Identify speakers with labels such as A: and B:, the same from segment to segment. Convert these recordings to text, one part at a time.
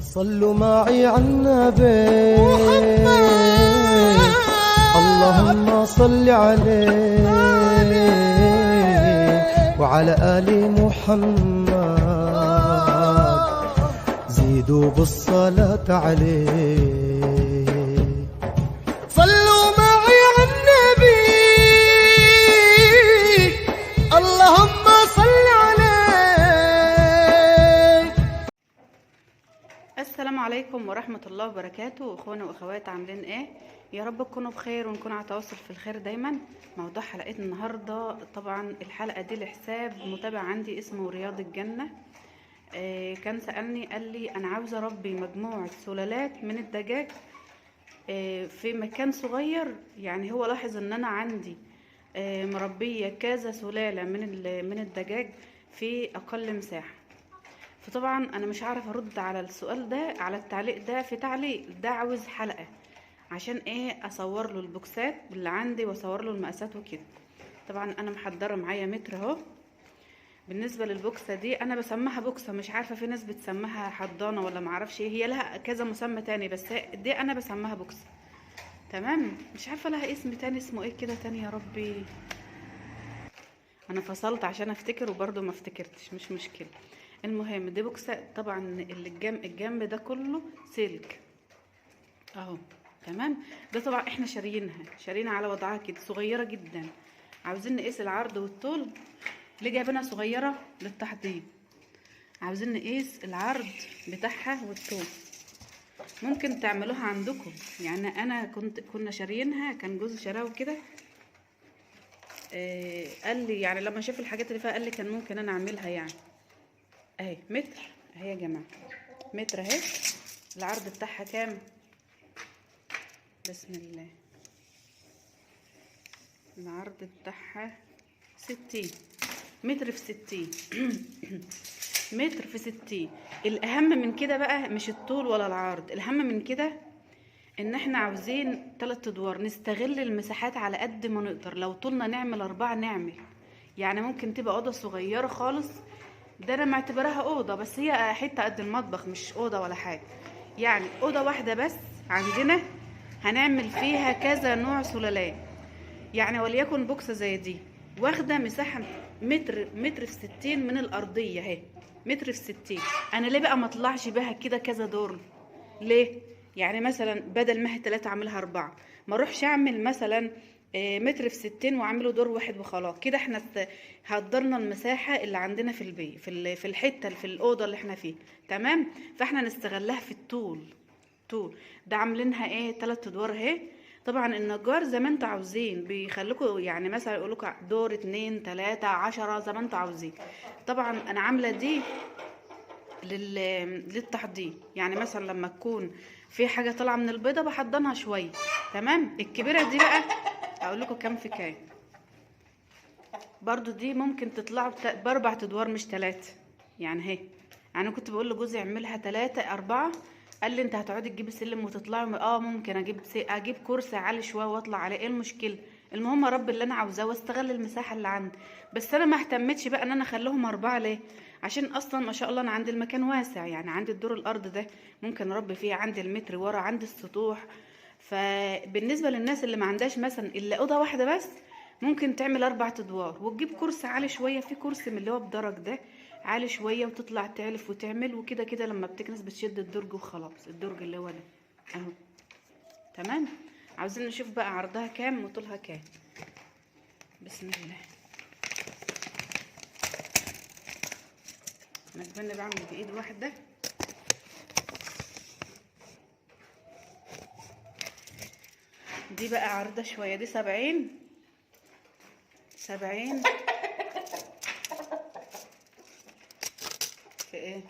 A: صلوا معي على النبي، اللهم صل عليه وعلى آل محمد، زيدوا بالصلاة عليه. صلوا معي على النبي، اللهم صل عليه.
B: السلام عليكم ورحمة الله وبركاته. اخوانا واخوات عاملين ايه؟ يا رب تكونوا بخير ونكون على تواصل في الخير دايما. موضوع حلقتنا النهاردة، طبعا الحلقة دي لحساب متابع عندي اسمه رياض الجنة. كان سألني قال لي انا عاوزة اربي مجموعة سلالات من الدجاج في مكان صغير. يعني هو لاحظ ان انا عندي مربية كذا سلالة من الدجاج في اقل مساحة. فطبعا انا مش عارفه ارد على السؤال ده، على التعليق ده في تعليق ده عاوز حلقه عشان ايه اصور له البوكسات اللي عندي واصور له المقاسات وكده. طبعا انا محضره معايا متر اهو. بالنسبه للبوكسه دي انا بسميها بوكسه، مش عارفه في ناس بتسميها حضانه ولا معرفش ايه، هي لها كذا مسمى تاني بس دي انا بسميها بوكسه. تمام، مش عارفه لها اسم تاني، اسمه ايه كده تاني يا ربي؟ انا فصلت عشان افتكر وبرضه ما افتكرتش، مش مشكله. المهم دي بوكسه طبعا اللي الجنب ده كله سلك اهو. تمام، ده طبعا احنا شاريينها على وضعها كده صغيره جدا. عاوزين نقيس العرض والطول، ليه جايبينها صغيره؟ للتحضير. عاوزين نقيس العرض بتاعها والطول. ممكن تعملوها عندكم، يعني انا كنا شاريينها، كان جوزي شراها وكده. قال لي يعني لما شاف الحاجات اللي فيها قال لي كان ممكن انا اعملها يعني. اهي متر اهي يا جماعه، متر اهي. العرض بتاعها كام؟ بسم الله. العرض بتاعها 60 متر في 60 متر في 60. الاهم من كده بقى مش الطول ولا العرض، الاهم من كده ان احنا عاوزين 3 ادوار، نستغل المساحات على قد ما نقدر. لو طولنا نعمل 4 نعمل، يعني ممكن تبقى اوضه صغيره خالص. ده انا معتبراها اوضه بس هي حته قد المطبخ، مش اوضه ولا حاجه. يعني اوضه واحده بس عندنا هنعمل فيها كذا نوع سلالات. يعني وليكن بوكسه زي دي واخده مساحه متر في 60 من الارضيه اهي، متر في 60. انا ليه بقى ما اطلعش بها كده كذا دور؟ ليه؟ يعني مثلا بدل ما هي 3 اعملها 4، ما اروحش اعمل مثلا متر في 60 واعمله دور واحد وخلاص كده. احنا هدرنا المساحه اللي عندنا في البيت، في الحته في الاوضه اللي احنا فيها. تمام، فاحنا نستغلها في الطول. ده عاملينها ايه 3 ادوار اهي. طبعا النجار زي ما انتوا عاوزين بيخليكوا، يعني مثلا يقولوا دور 2 3 10 زي ما انتوا عاوزين. طبعا انا عامله دي للتحضير. يعني مثلا لما تكون في حاجه طالعه من البيضه بحضنها شويه. تمام، الكبيره دي بقى اقول لكم كام في كام. برضو دي ممكن تطلع باربع ادوار مش 3. يعني اهي، انا كنت بقول لجوزي اعملها 3 4، قال لي انت هتقعدي تجيبي سلم وتطلعي. ممكن اجيب كرسي عالي شويه واطلع عليه، ايه المشكله؟ المهم اربي اللي انا عاوزاه واستغل المساحه اللي عندي. بس انا ما اهتمتش بقى ان انا اخليهم 4. ليه؟ عشان اصلا ما شاء الله انا عندي المكان واسع، يعني عندي الدور الارض ده ممكن اربي فيه، عندي المتر ورا، عندي السطوح. فبالنسبه للناس اللي ما عندهاش مثلا الا اوضه واحده بس، ممكن تعمل 4 ادوار وتجيب كرسي عالي شويه، في كرسي من اللي هو بدرج ده عالي شويه، وتطلع تعلف وتعمل وكده كده. لما بتكنس بتشد الدرج وخلاص، الدرج اللي هو ده اهو. تمام، عاوزين نشوف بقى عرضها كام وطولها كام. بسم الله. انا كمان بعمل بايد واحده. دي بقى عرضها شويه، دي 70 في ايه،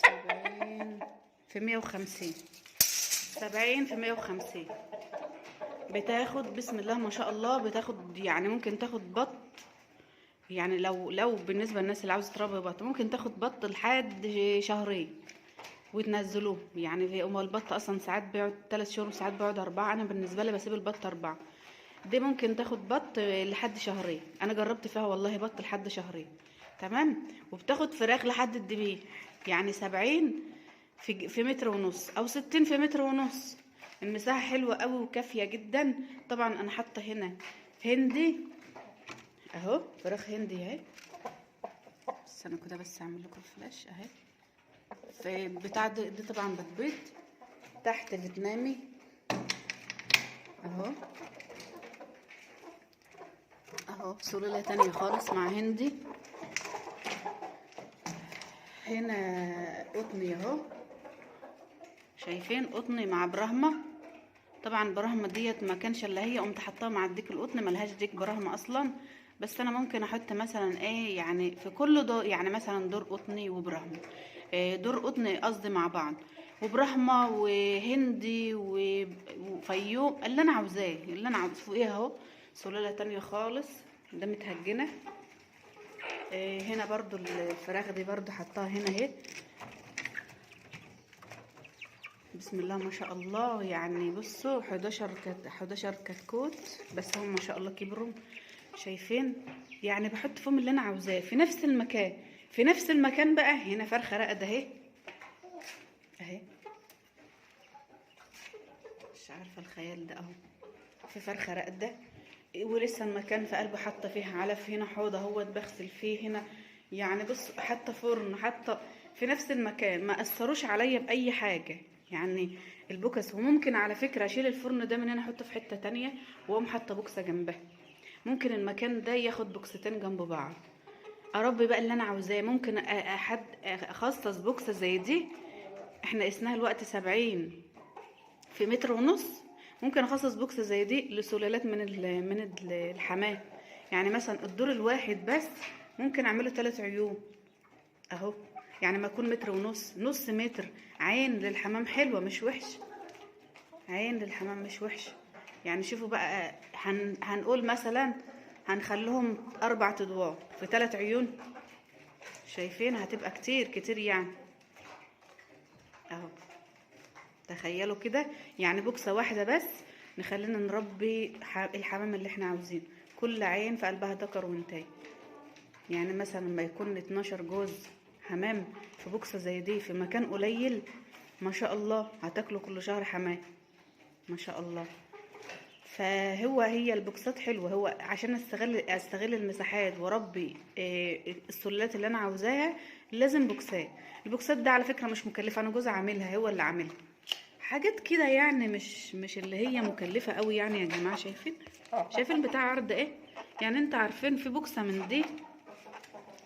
B: 70 في 150. 70 في 150 بتاخد بسم الله ما شاء الله، بتاخد يعني ممكن تاخد بط. يعني لو بالنسبه للناس اللي عاوزه تربي بط ممكن تاخد بط لحد شهرين وتنزلوه. يعني هو البط اصلا ساعات بيقعد 3 شهور وساعات بيقعد 4. انا بالنسبه لي بسيب البط 4. دي ممكن تاخد بط لحد شهرين، انا جربت فيها والله بط لحد شهرين. تمام. وبتاخد فراخ لحد الذبيح، يعني 70 في متر ونص او 60 في متر ونص. المساحة حلوة قوي وكافية جدا. طبعا انا حاطة هنا هندي اهو، فراخ هندي اهي. بس انا كده بس اعمل لكم الفلاش اهي. في بتاع دي طبعا بتبيض. تحت فيتنامي اهو، اهو سلالة تانية خالص مع هندي. هنا قطني اهو، شايفين قطني مع برهمة. طبعا برهمة ديت ما كانش الا هي، قمت حطاها مع الديك القطن، ملهاش ديك برهمة اصلا. بس انا ممكن احط مثلا ايه يعني في كل دور، يعني مثلا دور قطني وبرهمة، دور قطني قصدي مع بعض، وبرهمة وهندي وفيوم، اللي انا عاوزاه اللي انا عاوز. فوقيها اهو سلالة تانية خالص، ده متهجنة. هنا برضو الفراخ دي برضو حطاها هنا اهي. بسم الله ما شاء الله، يعني بصوا 11 كتكوت، بس هم ما شاء الله كبروا. شايفين؟ يعني بحط فيهم اللي انا عاوزاه في نفس المكان. في نفس المكان بقى هنا فرخه راقده اهي اهي، مش عارفه الخيال ده اهو. في فرخه راقده ولسه المكان في قلبه، حاطه فيها علف. هنا حوض اهوت بغسل فيه هنا. يعني بص، حتى فرن، حتى في نفس المكان، ما اثروش عليا باي حاجه يعني البوكس. وممكن على فكره اشيل الفرن ده من هنا احطه في حته تانية واقوم حاطه بوكسه جنبها. ممكن المكان ده ياخد بوكستين جنب بعض، اربي بقى اللي انا عاوزاه. ممكن اخصص بوكسه زي دي، احنا قسناها الوقت 70 في متر ونص. ممكن اخصص بوكسه زي دي لسلالات من الحمام. يعني مثلا الدور الواحد بس ممكن اعمله 3 عيون اهو. يعني ما يكون متر ونص، نص متر، عين للحمام حلوه مش وحش. عين للحمام مش وحش. يعني شوفوا بقى، هنقول مثلا هنخليهم 4 ادوار في 3 عيون. شايفين؟ هتبقى كتير كتير يعني اهو. تخيلوا كده، يعني بوكسه واحده بس نخلينا نربي الحمام اللي احنا عاوزينه. كل عين في قلبها ذكر وانتاي. يعني مثلا لما يكون 12 جوز حمام في بوكسه زي دي في مكان قليل، ما شاء الله هتاكلوا كل شهر حمام ما شاء الله. هي البوكسات حلوه، هو عشان استغل المساحات واربي السلالات اللي انا عاوزاها. لازم بوكسات. البوكسات ده على فكره مش مكلفه، انا جوزي عاملها، هو اللي عاملها. حاجات كده يعني مش اللي هي مكلفه قوي يعني يا جماعه. شايفين بتاع عرض ايه؟ يعني انت عارفين في بوكسه من دي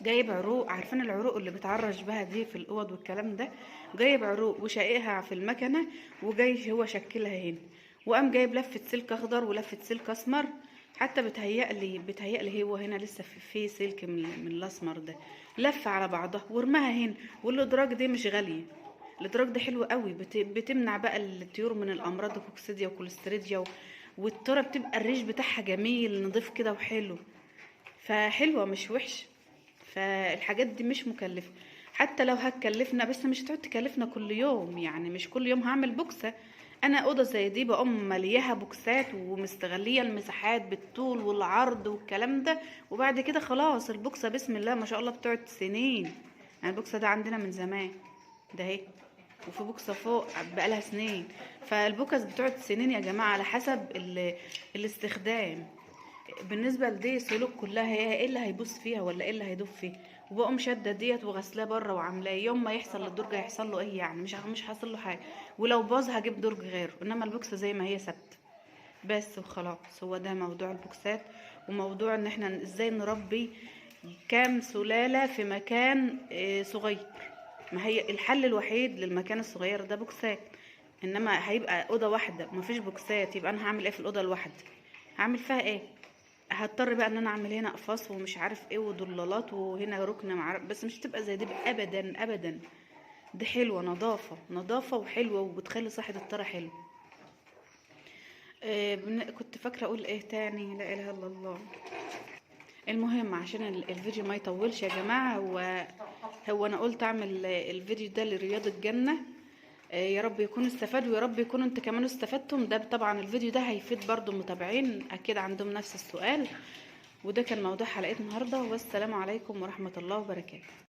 B: جايب عروق، عارفين العروق اللي بتعرج بها دي في الاوض والكلام ده، جايب عروق وشقيها في المكنه، وجاي هو شكلها هنا، وقام جايب لفه سلك اخضر ولفه سلك اسمر. حتى بتهيألي هو هنا لسه في سلك من الاسمر ده، لف على بعضها ورماها هنا. والادراج دي مش غاليه، الادراج ده حلو قوي، بتمنع بقى الطيور من الامراض، الكوكسيديا وكوليستريديا والترى بتبقى الريش بتاعها جميل نضيف كده وحلو. فحلوه مش وحش. فالحاجات دي مش مكلفة. حتى لو هتكلفنا، بس مش هتقعد تكلفنا كل يوم، يعني مش كل يوم هعمل بوكسة. انا اوضه زي دي بقوم ملياها بوكسات ومستغليه المساحات بالطول والعرض والكلام ده. وبعد كده خلاص البوكسه بسم الله ما شاء الله بتقعد سنين. يعني البوكسه ده عندنا من زمان ده اهي، وفي بوكسه فوق بقالها سنين. فالبوكس بتقعد سنين يا جماعه على حسب الاستخدام. بالنسبه لدي سلوك كلها، هي ايه اللي هيبص فيها ولا ايه اللي هيدوب فيه؟ وبقوم شاده ديت وغسلاه بره وعاملاه. يوم ما يحصل للدرج هيحصل له ايه يعني؟ مش هيحصل له حاجه. ولو باظ هجيب درج غيره، انما البوكسه زي ما هي ثابته بس وخلاص. هو ده موضوع البوكسات، وموضوع ان احنا ازاي نربي كام سلاله في مكان صغير. ما هي الحل الوحيد للمكان الصغير ده بوكسات. انما هيبقى اوضه واحده مفيش بوكسات، يبقى انا هعمل ايه في الاوضه الواحده؟ هعمل فيها ايه؟ هضطر بقى ان انا اعمل هنا اقفاص ومش عارف ايه وضلالات، وهنا ركن بس مش هتبقى زي دي ابدا ابدا. دي حلوه، نظافه وحلوه وبتخلي صحه الطرى حلو. كنت فاكره اقول ايه تاني، لا اله الا الله. المهم عشان الفيديو ما يطولش يا جماعه، هو انا قلت اعمل الفيديو ده لرياض الجنه. يا رب يكونوا استفادوا، ويا رب يكونوا انت كمان استفدتم. ده طبعا الفيديو ده هيفيد برضو المتابعين، اكيد عندهم نفس السؤال. وده كان موضوع حلقة النهاردة، والسلام عليكم ورحمة الله وبركاته.